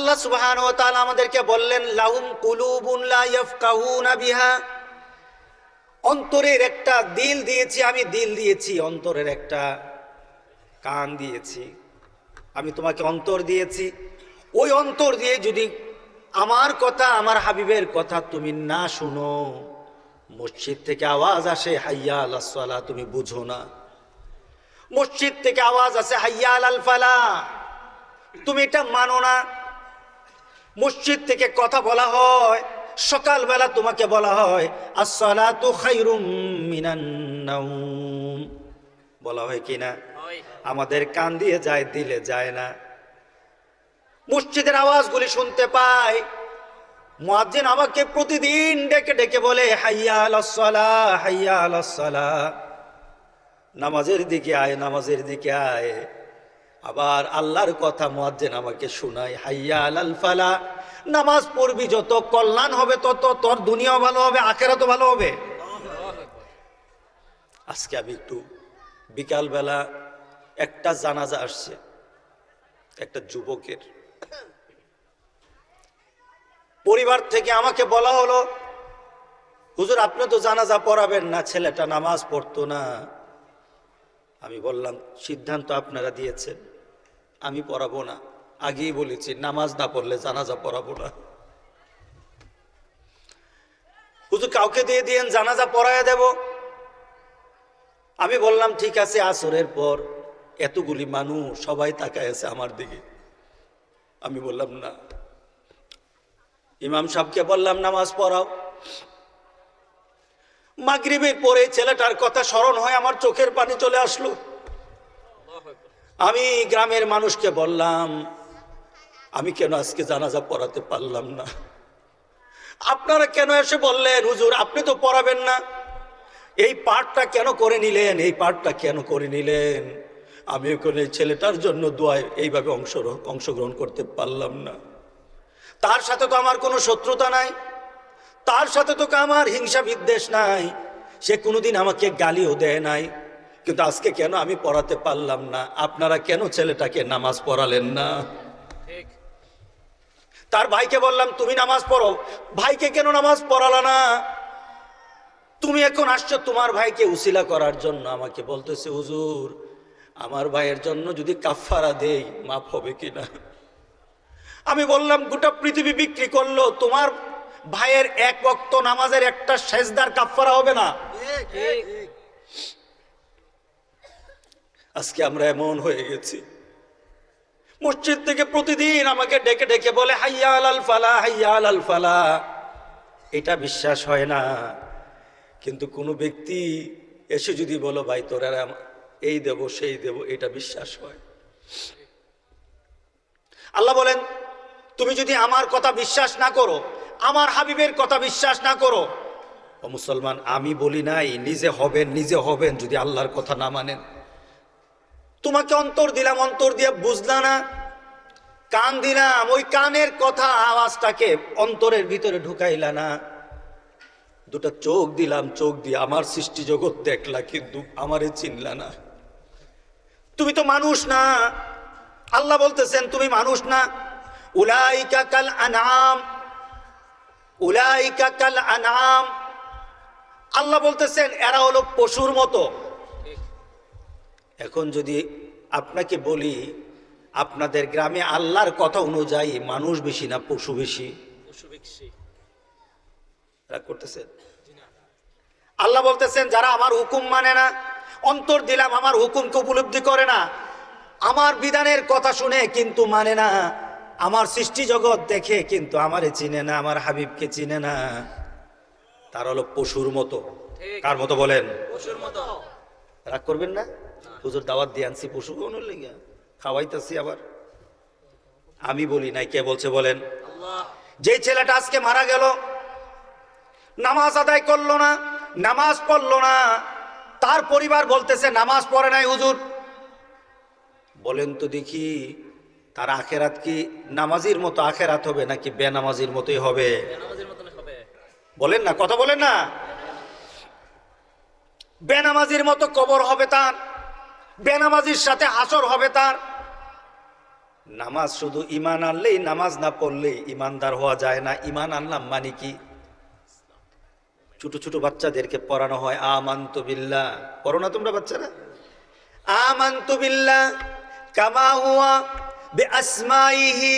আল্লাহ সুবহানাহু ওয়া তাআলা আমাদেরকে বললেন লাহুম কুলুবুন লা ইয়াফকাহুনা বিহা, অন্তরের একটা দিল দিয়েছি আমি, দিল দিয়েছি, অন্তরের একটা কান দিয়েছি আমি, তোমাকে অন্তর দিয়েছি। ওই অন্তর দিয়ে যদি আমার কথা, আমার হাবিবের কথা তুমি না শুনো, মসজিদ থেকে আওয়াজ আসে হাইয়া আলাস সালাহ, তুমি বুঝো না। মসজিদ থেকে আওয়াজ আসে হাইয়া আলাল ফালাহ, তুমি এটা মানো না। মসজিদ থেকে কথা বলা হয়, সকালবেলা তোমাকে বলা হয় আসসালাতু খায়রুম মিনান নাওম, বলা হয় কিনা? আমাদের কান দিয়ে যায়, দিলে যায় না। মসজিদের আওয়াজগুলি শুনতে পাই, মুয়াজ্জিন আমাকে প্রতিদিন ডেকে ডেকে বলে হাইয়া আলাস সালাহ, হাইয়া আলাস সালাহ, নামাজের দিকে আয়, নামাজের দিকে আয়। আবার আল্লাহর কথা মুয়াজ্জিন আমাকে শোনায় হাইয়া আলাল ফালাহ, নামাজ পড়বি যত কল্যাণ হবে তত তোর দুনিয়াও ভালো হবে, আখিরাতও ভালো হবে। আজকে আমি একটু বিকালবেলা একটা জানাজা আসছে একটা যুবকের, পরিবার থেকে আমাকে বলা হলো হুজুর আপনি তো জানাজা পড়াবেন না, ছেলেটা নামাজ পড়তো না। আমি বললাম সিদ্ধান্ত আপনারা দিয়েছেন, আমি পড়াবো না। আগেই বলেছি নামাজ না পড়লে জানাজা পড়াবো না। হুজুর কাউকে দিয়ে দিয়েন, জানাজা পড়ায় দেব। আমি বললাম ঠিক আছে। আসরের পর এতগুলি মানুষ সবাই তাকায় আছে আমার দিকে। আমি বললাম না। ইমাম সাহেবকে বললাম নামাজ পড়াও। মাগরিবের পরে ছেলেটার কথা স্মরণ হয়, আমার চোখের পানি চলে আসলো। আমি গ্রামের মানুষকে বললাম আমি কেন আজকে জানাজা পড়াতে পারলাম না। আপনারা কেন এসে বললেন হুজুর আপনি তো পড়াবেন না, এই পাঠটা কেন করে নিলেন, এই পাঠটা কেন করে নিলেন। আমি ওখানে ছেলেটার জন্য দোয়ায় এইভাবে অংশগ্রহণ করতে পারলাম না। তার সাথে তো আমার কোনো শত্রুতা নাই, তার সাথে তো আমার হিংসা বিদ্বেষ নাই, সে কোনোদিন আমাকে গালিও দেয় নাই। কিন্তু আজকে কেন আমি পড়াতে পারলাম না, আপনারা কেন ছেলেটাকে নামাজ পড়ালেন না? তার ভাইকে বললাম তুমি নামাজ পড়ো, ভাইকে কেন নামাজ পড়ালা না? তুমি এখন আসছো তোমার ভাইকে উসিলা করার জন্য, আমাকে বলতেছে হুজুর আমার ভাইয়ের জন্য যদি কাফারা দেই মাফ হবে কিনা। আমি বললাম গোটা পৃথিবী বিক্রি করলো, তোমার ভাইয়ের এক ওয়াক্ত নামাজের একটা সেজদার কাফারা হবে না। আজকে আমরা এমন হয়ে গেছি, মসজিদ থেকে প্রতিদিন আমাকে ডেকে ডেকে বলে হাইয়া আলাল ফালাহ, হাইয়া আলাল ফালাহ। এটা বিশ্বাস হয় না। কিন্তু কোনো ব্যক্তি এসে যদি বলো ভাই তোরা এই দেব সেই দেব, এটা বিশ্বাস হয়। আল্লাহ বলেন তুমি যদি আমার কথা বিশ্বাস না করো, আমার হাবিবের কথা বিশ্বাস না করো, ও মুসলমান আমি বলি নাই নিজে হবেন, নিজে হবেন যদি আল্লাহর কথা না মানেন। তোমাকে অন্তর দিলাম, অন্তর দিয়ে বুঝলা না, কান দিলাম, ওই কানের কথা আওয়াজটাকে অন্তরের ভিতরে ঢুকাইলা না। দুটা চোখ দিলাম, চোখ দিয়ে আমার সৃষ্টি জগৎ দেখলা কিন্তু আমারে চিনলা না। তুমি তো মানুষ না। আল্লাহ বলতেছেন তুমি মানুষ না। উলাইকা কাল আনআম, উলাইকা কাল আনআম। আল্লাহ বলতেছেন এরা হলো পশুর মতো। এখন যদি আপনাকে বলি আপনাদের গ্রামে আল্লাহর কথা অনুযায়ী মানুষ বেশি না পশু বেশি? রাগ করতেছেন? আল্লাহ বলতেছেন যারা আমার হুকুম মানে না, অন্তর দিলাম আমার হুকুমকে উপলব্ধি করে না, আমার বিধানের কথা শুনে কিন্তু মানে না, আমার সৃষ্টি জগৎ দেখে কিন্তু আমারে চিনে না, আমার হাবিবকে চিনে না, তার হলো পশুর মতো। কার মতো বলেন? পশুর মতো। রাগ করবেন না? হুজুর দাওয়াত দিয়ে আনছি পশু কোনের লেগে, খাওয়াইতেছি আবার। আমি বলি নাই, কে বলছে বলেন? যে ছেলেটা আজকে মারা গেল, নামাজ আদায় করলো না, নামাজ পড়লো না, তার পরিবার বলতেছে নামাজ পড়ে নাই হুজুর। বলেন তো দেখি তার আখেরাত কি নামাজির মতো আখেরাত হবে নাকি বেনামাজির মতোই হবে? বলেন না, কথা বলেন না। বেনামাজির মতো কবর হবে তার, বেনামাজির সাথে হাসর হবে তার। নামাজ শুধু ইমান আনলেই, নামাজ না পড়লেই ইমানদার হওয়া যায় না। ইমান আনলাম মানে কি? ছোট ছোট বাচ্চাদেরকে পড়ানো হয় আমানতু বিল্লাহ, পড়ো না তোমরা বাচ্চারা? আমানতু বিল্লাহ কামা হুয়া বিআসমাইহি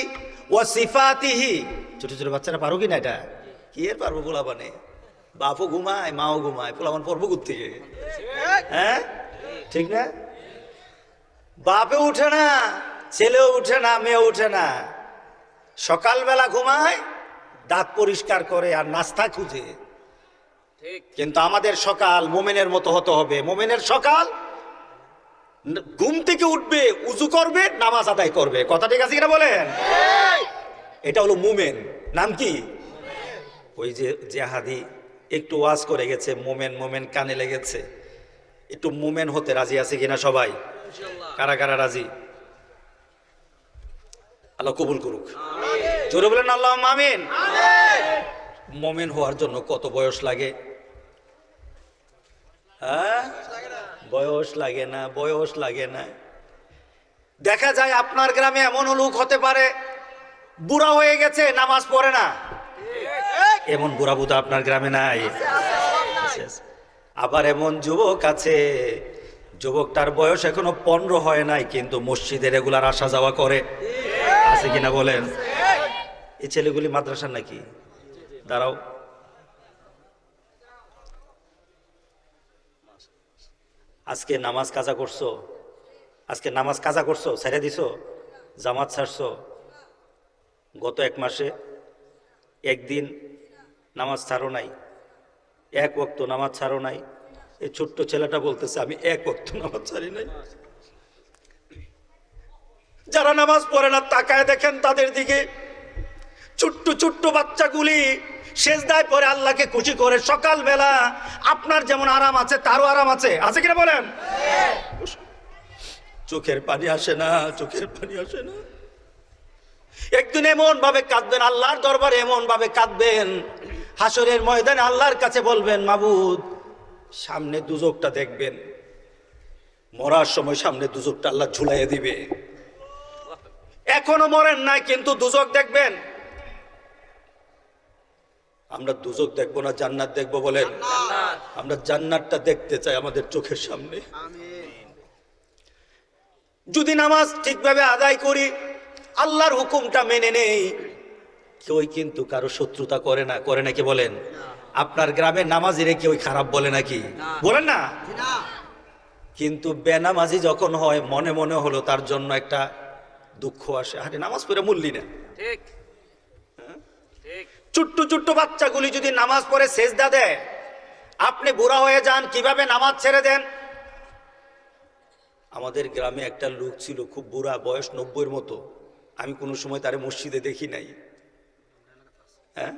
ওয়া সিফাতিহি। ছোট ছোট বাচ্চারা পারো কি না এটা? কি এর পারবো? পোলাপানে বাপও ঘুমায়, মাও ঘুমায়, পোলাপান পড়বো কোত্থেকে? হ্যাঁ ঠিক না? বাপে উঠে না, ছেলেও উঠে না, মেয়েও উঠে না, সকালবেলা ঘুমায়, দাঁত পরিষ্কার করে আর নাস্তা খুঁজে। কিন্তু আমাদের সকাল মোমেনের মতো হতে হবে। মোমেনের সকাল ঘুম থেকে উঠবে, উজু করবে, নামাজ আদায় করবে। কথা ঠিক আছে কিনা বলেন? এটা হলো মোমেন। নাম কি? ওই যে জেহাদি একটু ওয়াজ করে গেছে, মোমেন মোমেন কানে লেগেছে। একটু মোমেন হতে রাজি আছে কিনা সবাই? কারা কারা রাজি? আল্লাহ কবুল করুক। জোরে বলেন আল্লাহুম্মা আমিন। মোমেন হওয়ার জন্য কত বয়স লাগে? হ্যাঁ, বয়স লাগে না, বয়স লাগে না। দেখা যায় আপনার গ্রামে এমন লোক হতে পারে বুড়া হয়ে গেছে, নামাজ পড়ে না। এমন বুড়া বুড়া আপনার গ্রামে নাই? আবার এমন যুবক আছে, যুবকটার বয়স এখনো 15 হয় নাই, কিন্তু মসজিদে রেগুলার আসা যাওয়া করে। আছে কিনা বলেন? এই ছেলেগুলি মাদ্রাসার নাকি? দাঁড়াও, আজকে নামাজ কাজা করছো? আজকে নামাজ কাজা করছো? ছেড়ে দিছো? জামাত ছাড়ছো? গত 1 মাসে একদিন নামাজ ছাড়ো নাই, 1 ওয়াক্ত নামাজ ছাড়ো নাই। এই ছোট্ট ছেলেটা বলতেছে আমি 1 ওয়াক্ত নামাজ ছাড়ি নাই। যারা নামাজ পড়ে না তাকায় দেখেন তাদের দিকে। ছোট্ট ছোট্ট বাচ্চাগুলি সেজদায় পড়ে আল্লাহকে খুশি করে। সকালবেলা আপনার যেমন আরাম আছে তারও আরাম আছে। আছে কিনা বলেন? চোখের পানি আসে না, চোখের পানি আসে না। একদিন এমন ভাবে কাঁদবেন, আল্লাহর দরবারে এমন ভাবে কাঁদবেন, হাসরের ময়দানে আল্লাহর কাছে বলবেন মাবুদ সামনে দুজকটা দেখবেন। মরার সময় সামনে দুজকটা আল্লাহ ঝুলাইয়া দিবে। এখনো মরেন নাই কিন্তু দুজক দেখবেন। আমরা দুজক দেখবো না, জান্নাত দেখবো। বলেন আমরা জান্নাতটা দেখতে চাই আমাদের চোখের সামনে। যদি নামাজ ঠিকভাবে আদায় করি, আল্লাহর হুকুমটা মেনে নেই, কেউ কিন্তু কারো শত্রুতা করে না। করে নাকি বলেন? আপনার গ্রামে নামাজিরে কেউ খারাপ বলে নাকি? বলেন না? কিন্তু বেনামাজি যখন হয় মনে মনে হলো তার জন্য একটা দুঃখ আসে, আরে নামাজ পড়ে মূল্যি না। ঠিক। ছোট্ট ছোট্ট বাচ্চাগুলি যদি নামাজ পড়ে সেজদা দেয়, আপনি বুড়া হয়ে যান, কিভাবে নামাজ ছেড়ে দেন? আমাদের গ্রামে একটা লোক ছিল খুব বুড়া, বয়স 90-এর মতো। আমি কোনো সময় তারে মসজিদে দেখি নাই। হ্যাঁ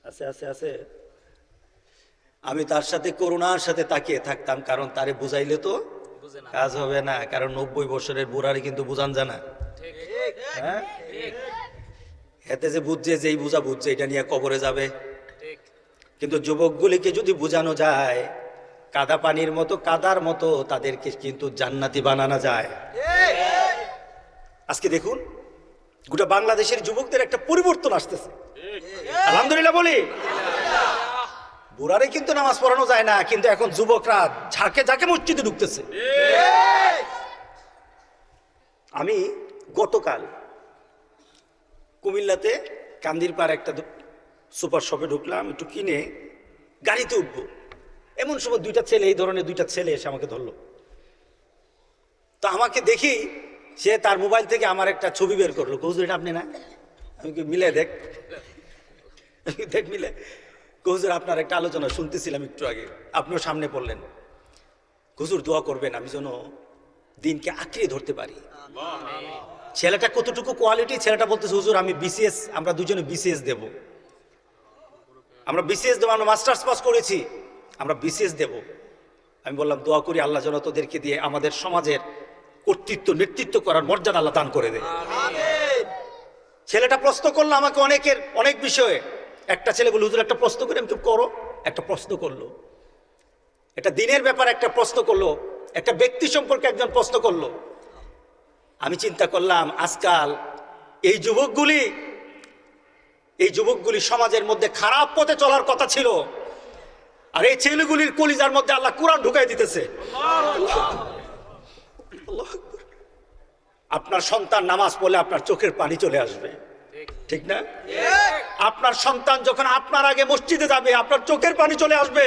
আছে আছে আছে। আমি তার সাথে করুণার সাথে তাকিয়ে থাকতাম, কারণ তারে বুঝাইলে তো কাজ হবে না। কারণ 90 বছরের বুড়ারে কিন্তু বুঝান জানা। হ্যাঁ, এতে যে বুঝছে, যেই বুঝা বুঝছে এটা নিয়ে কবরে যাবে। কিন্তু যুবকগুলিকে যদি বুঝানো যায়, কাদা পানির মতো, কাদার মতো তাদেরকে কিন্তু জান্নাতি বানানো যায়। আজকে দেখুন গোটা বাংলাদেশের যুবকদের একটা পরিবর্তন আসতেছে, আলহামদুলিল্লাহ বলি। বুড়ারে কিন্তু নামাজ পড়ানো যায় না, কিন্তু এখন যুবকরা ঝাঁকে ঝাঁকে মসজিদে ঢুকতেছে। আমি গতকাল কুমিল্লাতে কান্দিরপাড় একটা সুপার শপে ঢুকলাম, একটু কিনে গাড়িতে উঠবো। এমন সময় দুইটা ছেলে, এই ধরনের দুইটা ছেলে এসে আমাকে ধরলো। তো আমাকে দেখি সে তার মোবাইল থেকে আমার একটা ছবি বের করলো। হুজুর এটা আপনি না? আমি মিলে দেখ দেখ মিলে। হুজুর আপনার একটা আলোচনা শুনতেছিলাম একটু আগে, আপনিও সামনে পড়লেন। হুজুর দোয়া করবেন আমি যেন দিনকে আঁকড়ে ধরতে পারি। ছেলেটা কতটুকু কোয়ালিটি, ছেলেটা বলতেছে হুজুর আমি বিসিএস, আমরা দুজনে বিসিএস দেব, আমরা বিসিএস দেবো, আমরা মাস্টার্স পাস করেছি, আমরা বিসিএস দেব। আমি বললাম দোয়া করি আল্লাহ যেন তোদেরকে দিয়ে আমাদের সমাজের কর্তৃত্ব নেতৃত্ব করার মর্যাদা আল্লাহ দান করে দেয়। ছেলেটা প্রশ্ন করলো আমাকে অনেক বিষয়ে। একটা ছেলে বলল হুজুর একটা প্রশ্ন করে, আমি চুপ করো। একটা প্রশ্ন করলো, এটা দিনের ব্যাপার একটা প্রশ্ন করলো, একটা ব্যক্তি সম্পর্কে একজন প্রশ্ন করলো। আমি চিন্তা করলাম আজকাল এই যুবকগুলি সমাজের মধ্যে খারাপ পথে চলার কথা ছিল, আর এই ছেলেগুলির কলিজার মধ্যে আল্লাহ কোরআন ঢুকাই দিতেছে। আপনার সন্তান নামাজ পড়লে আপনার চোখের পানি চলে আসবে, ঠিক না? আপনার সন্তান যখন আপনার আগে মসজিদে যাবে আপনার চোখের পানি চলে আসবে।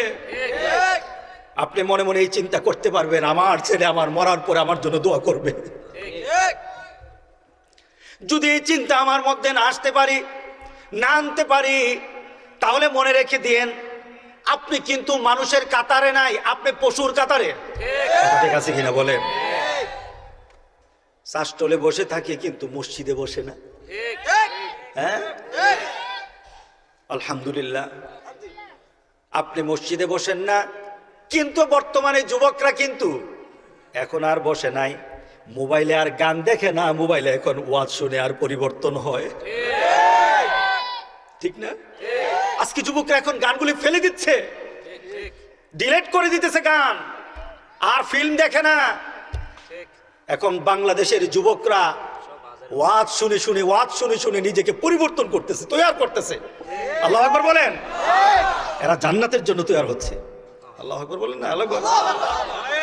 আপনি মনে মনে এই চিন্তা করতে পারবেন, আমার ছেলে আমার মরার পরে আমার জন্য দোয়া করবে। যদি এই চিন্তা আমার মধ্যে না আসতে পারি, না আনতে পারি, তাহলে মনে রেখে দিন আপনি কিন্তু মানুষের কাতারে নাই, আপনি পশুর কাতারে। ঠিক আছে কিনা বলেন? শাসটলে বসে থাকে কিন্তু মসজিদে বসে না। হ্যাঁ, আলহামদুলিল্লাহ আপনি মসজিদে বসেন না, কিন্তু বর্তমানে যুবকরা কিন্তু এখন আর বসে নাই, মোবাইলে আর গান দেখে না, মোবাইলে এখন ওয়াজ শুনে আর পরিবর্তন হয়, ঠিক না? আজকে যুবকরা এখন গানগুলি ফেলে দিচ্ছে, ডিলিট করে দিতেছে গান, আর ফিল্ম দেখে না। এখন বাংলাদেশের যুবকরা ওয়াজ শুনে শুনে নিজেকে পরিবর্তন করতেছে, তৈরি করতেছে। আল্লাহু আকবার বলেন। এরা জান্নাতের জন্য তৈরি হচ্ছে। আল্লাহু আকবার বলেন না? আল্লাহু আকবার। নারে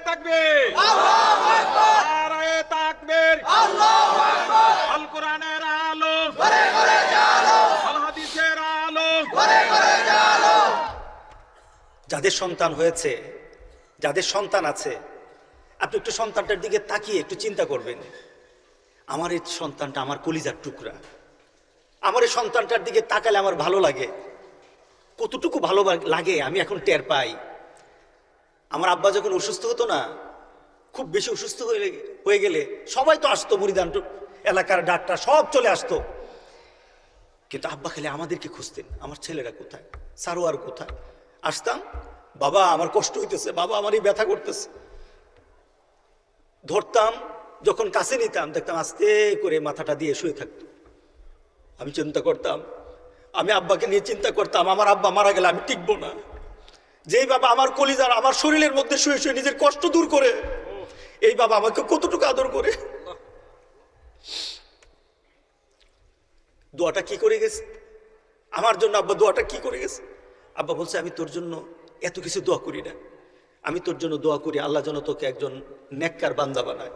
তাকবীর, আল্লাহু আকবার, নারে তাকবীর, আল্লাহু আকবার। আল কোরআনের আলো ঘরে ঘরে জ্বালো, আল হাদিসের আলো ঘরে ঘরে জ্বালো। যাদের সন্তান হয়েছে, যাদের সন্তান আছে, আপনি একটু সন্তানটার দিকে তাকিয়ে একটু চিন্তা করবেন, আমার এই সন্তানটা আমার কলিজার টুকরা, আমার এই সন্তানটার দিকে তাকালে আমার ভালো লাগে। কতটুকু ভালো লাগে আমি এখন টের পাই। আমার আব্বা যখন অসুস্থ হতো না, খুব বেশি অসুস্থ হয়ে গেলে সবাই তো আসতো, মুরিদান এলাকার ডাক্তার সব চলে আসতো, কিন্তু আব্বা খেলে আমাদেরকে খুঁজতেন, আমার ছেলেরা কোথায়, সারোয়ার কোথায়। আসতাম, বাবা আমার কষ্ট হইতেছে, বাবা আমারই ব্যথা করতেছে। ধরতাম, যখন কাছে নিতাম দেখতাম আস্তে করে মাথাটা দিয়ে শুয়ে থাকতো। আমি চিন্তা করতাম, আমি আব্বাকে নিয়ে চিন্তা করতাম, আমার আব্বা মারা গেলে আমি টিকবো না। যেই বাবা আমার কলিজার আমার শরীরের মধ্যে শুয়ে শুয়ে নিজের কষ্ট দূর করে, এই বাবা আমাকে কতটুকু আদর করে। দোয়াটা কি করে গেছে আমার জন্য, আব্বা দোয়াটা কি করে গেছে। আব্বা বলছে আমি তোর জন্য এত কিছু দোয়া করি না, আমি তোর জন্য দোয়া করি আল্লাহ যেন তোকে একজন নেককার বান্দা বানায়।